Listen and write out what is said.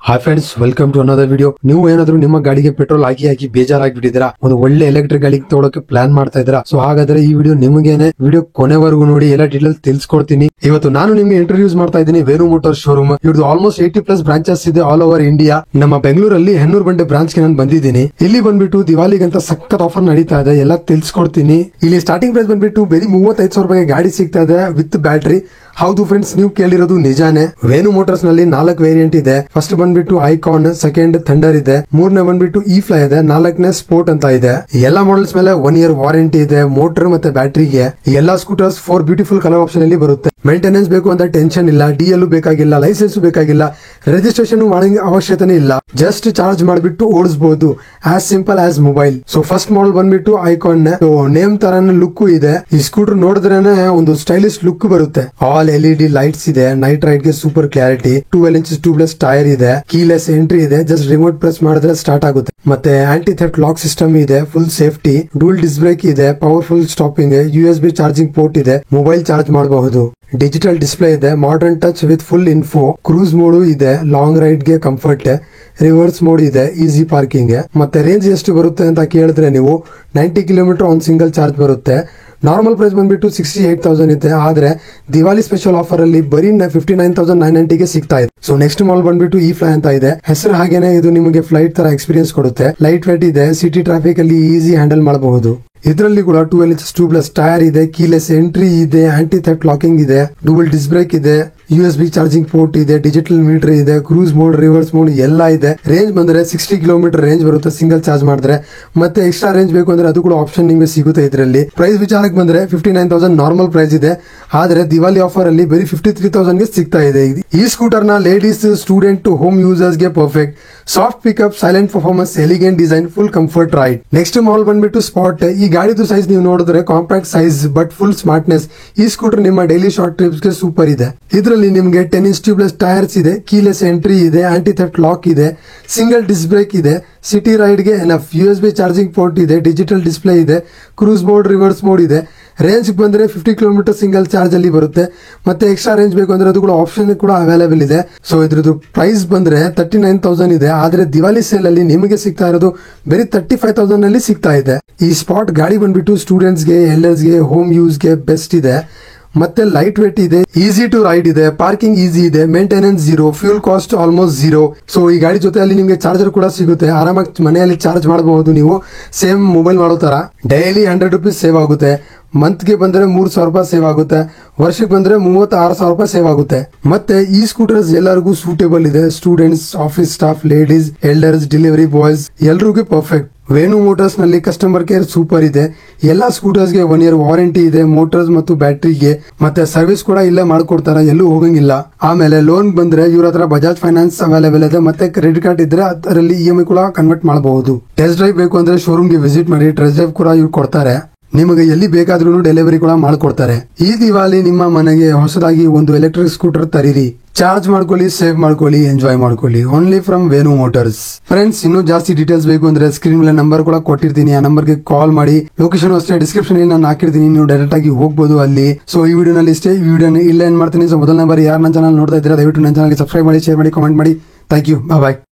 Hi friends, welcome to another video. ನೀವು ಏನಾದ್ರು ನಿಮ್ಮ ಗಾಡಿಗೆ ಪೆಟ್ರೋಲ್ ಹಾಕಿ ಬೇಜಾರಾಗಿಬಿಟ್ಟಿದ್ದೀರಾ, ಒಂದು ಒಳ್ಳೆ ಎಲೆಕ್ಟ್ರಿಕ್ ಗಾಡಿ ತಗೊಳಕ್ಕೆ ಪ್ಲಾನ್ ಮಾಡ್ತಾ ಇದ್ದೀರಾ? ಸೊ ಹಾಗಾದ್ರೆ ಈ ವಿಡಿಯೋ ನಿಮಗೇನೆ. ವಿಡಿಯೋ ಕೊನೆವರೆಗೂ ನೋಡಿ, ಎಲ್ಲ ಡೀಟೇಲ್ ತಿಳಿಸ್ಕೊಡ್ತೀನಿ. ಇವತ್ತು ನಾನು ನಿಮ್ಗೆ ಇಂಟ್ರೊಡ್ಯೂಸ್ ಮಾಡ್ತಾ ಇದ್ದೀನಿ ವೇಣು ಮೋಟಾರ್ ಶೋರೂಮ್. ಇವ್ರದ್ದು ಆಲ್ಮೋಸ್ಟ್ 80+ ಬ್ರಾಂಚಸ್ ಇದೆ ಆಲ್ ಓವರ್ ಇಂಡಿಯಾ. ನಮ್ಮ ಬೆಂಗಳೂರಲ್ಲಿ ಹೆನ್ನೂರು ಬಂಡೆ ಬ್ರಾಂಚ್ ಗೆ ನಾನು ಬಂದಿದ್ದೀನಿ. ಇಲ್ಲಿ ಬಂದ್ಬಿಟ್ಟು ದಿವಾಲಿಗಂತ ಸಖತ್ ಆಫರ್ ನಡೀತಾ ಇದೆ, ಎಲ್ಲ ತಿಳಿಸ್ಕೊಡ್ತೀನಿ. ಇಲ್ಲಿ ಸ್ಟಾರ್ಟಿಂಗ್ ಪ್ರೈಸ್ ಬಂದ್ಬಿಟ್ಟು ಬರೀ 35,000 ರೂಪಾಯಿಗೆ ಗಾಡಿ ಸಿಗ್ತಾ ಇದೆ ವಿತ್ ಬ್ಯಾಟ್ರಿ. ಹೌದು ಫ್ರೆಂಡ್ಸ್, ನೀವು ಕೇಳಿರೋದು ನಿಜಾನೇ. ವೇಣು ಮೋಟಾರ್ಸ್ ನಲ್ಲಿ 4 ವೇರಿಯಂಟ್ ಇದೆ. ಫಸ್ಟ್ ಬಂದ್ಬಿಟ್ಟು ಐಕಾನ್, ಸೆಕೆಂಡ್ ಥಂಡರ್ ಇದೆ, ಮೂರನೇ ಬಂದ್ಬಿಟ್ಟು ಇ ಫ್ಲೈ ಇದೆ, 4ನೇ ಸ್ಪೋರ್ಟ್ ಅಂತ ಇದೆ. ಎಲ್ಲಾ ಮಾಡೆಲ್ಸ್ ಮೇಲೆ 1 year ವಾರಂಟಿ ಇದೆ ಮೋಟರ್ ಮತ್ತೆ ಬ್ಯಾಟ್ರಿಗೆ. ಎಲ್ಲಾ ಸ್ಕೂಟರ್ಸ್ 4 ಬ್ಯೂಟಿಫುಲ್ ಕಲರ್ ಆಪ್ಷನ್ ಅಲ್ಲಿ ಬರುತ್ತೆ. ಮೇಂಟೆನೆನ್ಸ್ ಬೇಕು ಅಂತ ಟೆನ್ಷನ್ ಇಲ್ಲ, ಡಿಎಲ್ ಬೇಕಾಗಿಲ್ಲ, ಲೈಸೆನ್ಸ್ ಬೇಕಾಗಿಲ್ಲ, ರಿಜಿಸ್ಟ್ರೇಷನ್ ಮಾಡೋ ಅವಶ್ಯಕತೆ ಇಲ್ಲ. ಜಸ್ಟ್ ಚಾರ್ಜ್ ಮಾಡಿಬಿಟ್ಟು ಓಡಿಸಬಹುದು, as simple as mobile. So first model ಬಂದ್ಬಿಟ್ಟು ಐಕಾನ್. ನೇಮ್ ತರಾನ ಲುಕ್ ಇದೆ. ಈ ಸ್ಕೂಟರ್ ನೋಡಿದ್ರೇನೆ ಒಂದು ಸ್ಟೈಲಿಶ್ ಲುಕ್ ಬರುತ್ತೆ. ಆಲ್ LED ಲೈಟ್ಸ್ ಇದೆ, ನೈಟ್ ರೈಡ್ ಗೆ super clarity, 12 inches tubeless tyre ಇದೆ, ಕೀಲೆಸ್ ಎಂಟ್ರಿ ಇದೆ, ಜಸ್ಟ್ ರಿಮೋಟ್ ಪ್ರೆಸ್ ಮಾಡಿದ್ರೆ ಸ್ಟಾರ್ಟ್ ಆಗುತ್ತೆ. ಮತ್ತೆ ಆಂಟಿ ಥೆಫ್ಟ್ ಲಾಕ್ ಸಿಸ್ಟಮ್ ಇದೆ, full safety, dual disc brake ಇದೆ, powerful stopping, USB charging port ಇದೆ, ಮೊಬೈಲ್ ಚಾರ್ಜ್ ಮಾಡಬಹುದು, ಡಿಜಿಟಲ್ ಡಿಸ್ಪ್ಲೇ ಇದೆ, modern touch with full info, cruise mode ಇದೆ, ಲಾಂಗ್ ರೈಡ್ ಗೆ ಕಂಫರ್ಟ್, ರಿವರ್ಸ್ ಮೋಡ್ ಇದೆ, ಈಸಿ ಪಾರ್ಕಿಂಗ್. ಮತ್ತೆ range ಎಷ್ಟು ಬರುತ್ತೆ ಅಂತ ಕೇಳಿದ್ರೆ ನೀವು 90 ಕಿಲೋಮೀಟರ್ ಆನ್ ಸಿಂಗಲ್ ಚಾರ್ಜ್ ಬರುತ್ತೆ. ನಾರ್ಮಲ್ ಪ್ರೈಸ್ ಬಂದ್ಬಿಟ್ಟು 68,000 ಇದೆ, ಆದ್ರೆ ದಿವಾಲಿ ಸ್ಪೆಷಲ್ ಆಫರ್ ಅಲ್ಲಿ ಬರೀ 59,990 ಗೆ ಸಿಗ್ತಾ ಇದೆ. ಸೊ ನೆಕ್ಸ್ಟ್ ಮಾಡೆಲ್ ಬಂದ್ಬಿಟ್ಟು ಇ ಫ್ಲೈ ಅಂತ ಇದೆ. ಹೆಸರು ಹಾಗೇನೆ ಇದು ನಿಮಗೆ ಫ್ಲೈಟ್ ತರ ಎಕ್ಸ್ಪೀರಿಯನ್ಸ್ ಕೊಡುತ್ತೆ. ಲೈಟ್ ವೇಟ್ ಇದೆ, ಸಿಟಿ ಟ್ರಾಫಿಕ್ ಅಲ್ಲಿ ಈಸಿ ಹ್ಯಾಂಡಲ್ ಮಾಡಬಹುದು. ಇದರಲ್ಲಿ ಕೂಡ 12 inches ಟ್ಯೂಬ್ಲೆಸ್ ಟೈರ್ ಇದೆ, ಕೀಲೆಸ್ ಎಂಟ್ರಿ ಇದೆ, ಆಂಟಿ ಥೆಫ್ಟ್ ಲಾಕಿಂಗ್ ಇದೆ, ಡಬಲ್ ಡಿಸ್ಕ್ ಬ್ರೇಕ್ ಇದೆ, USB ಚಾರ್ಜಿಂಗ್ ಪೋರ್ಟ್ ಇದೆ, ಡಿಜಿಟಲ್ ಮೀಟರ್ ಇದೆ, ಕ್ರೂಸ್ ಮೋಡ್, ರಿವರ್ಸ್ ಮೋಡ್ ಎಲ್ಲ ಇದೆ. ರೇಂಜ್ ಬಂದ್ರೆ 60 ಕಿಲೋಮೀಟರ್ ರೇಂಜ್ ಬರುತ್ತೆ ಸಿಂಗಲ್ ಚಾರ್ಜ್ ಮಾಡಿದ್ರೆ. ಮತ್ತೆ ಎಕ್ಸ್ಟ್ರಾ ರೇಂಜ್ ಬೇಕು ಅಂದ್ರೆ ಅದು ಕೂಡ ಆಪ್ಷನ್ ನಿಮಗೆ ಸಿಗುತ್ತೆ ಇದರಲ್ಲಿ. ಪ್ರೈಸ್ ವಿಚಾರಕ್ಕೆ ಬಂದ್ರೆ 59,000 ನಾರ್ಮಲ್ ಪ್ರೈಸ್ ಇದೆ, ಆದ್ರೆ ದಿವಾಲಿ ಆಫರ್ ಅಲ್ಲಿ ಬರೀ 53,000 ಗೆ ಸಿಗ್ತಾ ಇದೆ. ಈ ಸ್ಕೂಟರ್ ನ ಲೇಡೀಸ್, ಸ್ಟೂಡೆಂಟ್, ಹೋಮ್ ಯೂಸರ್ಸ್ ಗೆ perfect. Soft pickup, silent performance, elegant design, full comfort ride. Next model ಬಂದ್ಬಿಟ್ಟು ಸ್ಪಾಟ್. ಈ ಗಾಡಿದು ಸೈಜ್ ನೀವು ನೋಡಿದ್ರೆ compact size but full smartness. ಈ ಸ್ಕೂಟರ್ ನಿಮ್ಮ ಡೈಲಿ ಶಾರ್ಟ್ ಟ್ರಿಪ್ಸ್ ಗೆ ಸೂಪರ್ ಇದೆ. ಇದರಲ್ಲಿ ನಿಮಗೆ 10 inch ಟ್ಯೂಬ್ಲೆಸ್ ಟೈರ್ಸ್ ಇದೆ, ಕೀಲೆಸ್ ಎಂಟ್ರಿ ಇದೆ, ಆಂಟಿ ಥೆಫ್ಟ್ ಲಾಕ್ ಇದೆ, ಸಿಂಗಲ್ ಡಿಸ್ಕ್ ಬ್ರೇಕ್ ಇದೆ, ಸಿಟಿ ರೈಡ್ ಗೆ ಎನಫ್, USB ಚಾರ್ಜಿಂಗ್ ಪೋರ್ಟ್ ಇದೆ, ಡಿಜಿಟಲ್ ಡಿಸ್ಪ್ಲೇ ಇದೆ, ಕ್ರೂಸ್ ಮೋಡ್, ರಿವರ್ಸ್ ಮೋಡ್ ಇದೆ. ರೇಂಜ್ ಬಂದ್ರೆ 50 ಕಿಲೋಮೀಟರ್ ಸಿಂಗಲ್ ಚಾರ್ಜ್ ಅಲ್ಲಿ ಬರುತ್ತೆ. ಮತ್ತೆ ಎಕ್ಸ್ಟ್ರಾ ರೇಂಜ್ ಬೇಕು ಅಂದ್ರೆ ಅದು ಕೂಡ ಆಪ್ಷನ್ ಕೂಡ ಅವೈಲೇಬಲ್ ಇದೆ. ಸೊ ಇದ್ರದ್ದು ಪ್ರೈಸ್ ಬಂದ್ರೆ 39,000 ಇದೆ, ಆದ್ರೆ ದಿವಾಲಿ ಸೇಲ್ ಅಲ್ಲಿ ನಿಮಗೆ ಸಿಗ್ತಾ ಇರೋದು ಬರೀ 35,000 ಅಲ್ಲಿ ಸಿಗ್ತಾ ಇದೆ. ಈ ಸ್ಪಾಟ್ ಗಾಡಿ ಬಂದ್ಬಿಟ್ಟು ಸ್ಟೂಡೆಂಟ್ಸ್ ಗೆ, ಎಲ್ಡರ್ಸ್ ಗೆ, ಹೋಮ್ ಯೂಸ್ ಗೆ ಬೆಸ್ಟ್ ಇದೆ. ಮತ್ತೆ ಲೈಟ್ ವೇಟ್ ಇದೆ, ಈಸಿ ಟು ರೈಡ್ ಇದೆ, ಪಾರ್ಕಿಂಗ್ ಈಸಿ ಇದೆ, maintenance 0, fuel cost almost 0. So ಈ ಗಾಡಿ ಜೊತೆಯಲ್ಲಿ ನಿಮಗೆ ಚಾರ್ಜರ್ ಕೂಡ ಸಿಗುತ್ತೆ, ಆರಾಮಾಗಿ ಮನೆಯಲ್ಲಿ ಚಾರ್ಜ್ ಮಾಡಬಹುದು ನೀವು, ಸೇಮ್ ಮೊಬೈಲ್ ಮಾಡೋ ತರ. ಡೈಲಿ 100 rupees ಸೇವ್ ಆಗುತ್ತೆ, ಮಂತ್ ಗೆ ಬಂದ್ರೆ 3,000 ರೂಪಾಯಿ ಸೇವ್ ಆಗುತ್ತೆ, ವರ್ಷಕ್ಕೆ ಬಂದ್ರೆ 36,000 ರೂಪಾಯಿ ಸೇವ್ ಆಗುತ್ತೆ. ಮತ್ತೆ ಈ ಸ್ಕೂಟರ್ಸ್ ಎಲ್ಲರಿಗೂ ಸೂಟೇಬಲ್ ಇದೆ. Students, office staff, ladies, elders, delivery boys ಎಲ್ರಿಗೂ ಪರ್ಫೆಕ್ಟ್. ವೇಣು ಮೋಟಾರ್ಸ್ ನಲ್ಲಿ ಕಸ್ಟಮರ್ ಕೇರ್ ಸೂಪರ್ ಇದೆ. ಎಲ್ಲಾ ಸ್ಕೂಟರ್ಸ್ ಗೆ 1 year ವಾರಂಟಿ ಇದೆ, ಮೋಟರ್ಸ್ ಮತ್ತು ಬ್ಯಾಟ್ರಿಗೆ. ಮತ್ತೆ ಸರ್ವಿಸ್ ಕೂಡ ಇಲ್ಲೇ ಮಾಡ್ಕೊಡ್ತಾರೆ, ಎಲ್ಲೂ ಹೋಗಂಗಿಲ್ಲ. ಆಮೇಲೆ ಲೋನ್ ಬಂದ್ರೆ ಇವ್ರ ಹತ್ರ ಬಜಾಜ್ ಫೈನಾನ್ಸ್ ಅವೈಲೇಬಲ್ ಇದೆ, ಮತ್ತೆ ಕ್ರೆಡಿಟ್ ಕಾರ್ಡ್ ಇದ್ರೆ ಅದರಲ್ಲಿ EMI ಕೂಡ ಕನ್ವರ್ಟ್ ಮಾಡಬಹುದು. ಟೆಸ್ಟ್ ಡ್ರೈವ್ ಬೇಕು ಅಂದ್ರೆ ಶೋರೂಮ್ ಗೆ ವಿಸಿಟ್ ಮಾಡಿ, ಟೆಸ್ಟ್ ಡ್ರೈವ್ ಕೂಡ ಇವ್ರು ಕೊಡ್ತಾರೆ. ನಿಮಗೆ ಎಲ್ಲಿ ಬೇಕಾದ್ರೂ ಡೆಲಿವರಿ ಕೂಡ ಮಾಡ್ಕೊಡ್ತಾರೆ. ಈ ದಿವಾಲಿ ನಿಮ್ಮ ಮನೆಗೆ ಹೊಸದಾಗಿ ಒಂದು ಎಲೆಕ್ಟ್ರಿಕ್ ಸ್ಕೂಟರ್ ತರೀರಿ, ಚಾರ್ಜ್ ಮಾಡ್ಕೊಳ್ಳಿ, ಸೇವ್ ಮಾಡ್ಕೊಳ್ಳಿ, ಎಂಜಾಯ್ ಮಾಡ್ಕೊಳ್ಳಿ. Only from Venu motors. Friends, ಇನ್ನೂ ಜಾಸ್ತಿ ಡೀಟೇಲ್ಸ್ ಬೇಕು ಅಂದ್ರೆ ಸ್ಕ್ರೀನ್ ಮೇಲೆ ನಂಬರ್ ಕೂಡ ಕೊಟ್ಟಿರ್ತೀನಿ, ಆ ನಂಬರ್ಗೆ ಕಾಲ್ ಮಾಡಿ. ಲೊಕೇಶನ್ ಅಷ್ಟೇ ಡಿಸ್ಕ್ರಿಪ್ಷನ್ ಅಲ್ಲಿ ನಾನು ಹಾಕಿರ್ತೀನಿ, ನೀವು ಡೈರೆಕ್ಟ್ ಆಗಿ ಹೋಗಬಹುದು ಅಲ್ಲಿ. ಸೊ ಈ ವಿಡಿಯೋನಲ್ಲಿ ಇಷ್ಟೇ. ಈ ವಿಡಿಯೋ ಇಲ್ಲ ಏನ್ ಮಾಡ್ತೀನಿ. ಸೊ ಮೊದಲನೇ ಬಾರಿ ಯಾರು ನನ್ನ ಚಾನಲ್ ನೋಡ್ತಾ ಇದ್ದೀರಾ, ದಯವಿಟ್ಟು ನನ್ನ ಚಾನಲ್ಗೆ ಸಬ್ಸ್ಕ್ರೈಬ್ ಮಾಡಿ, ಶೇರ್ ಮಾಡಿ, ಕಾಮೆಂಟ್ ಮಾಡಿ. Thank you, bye.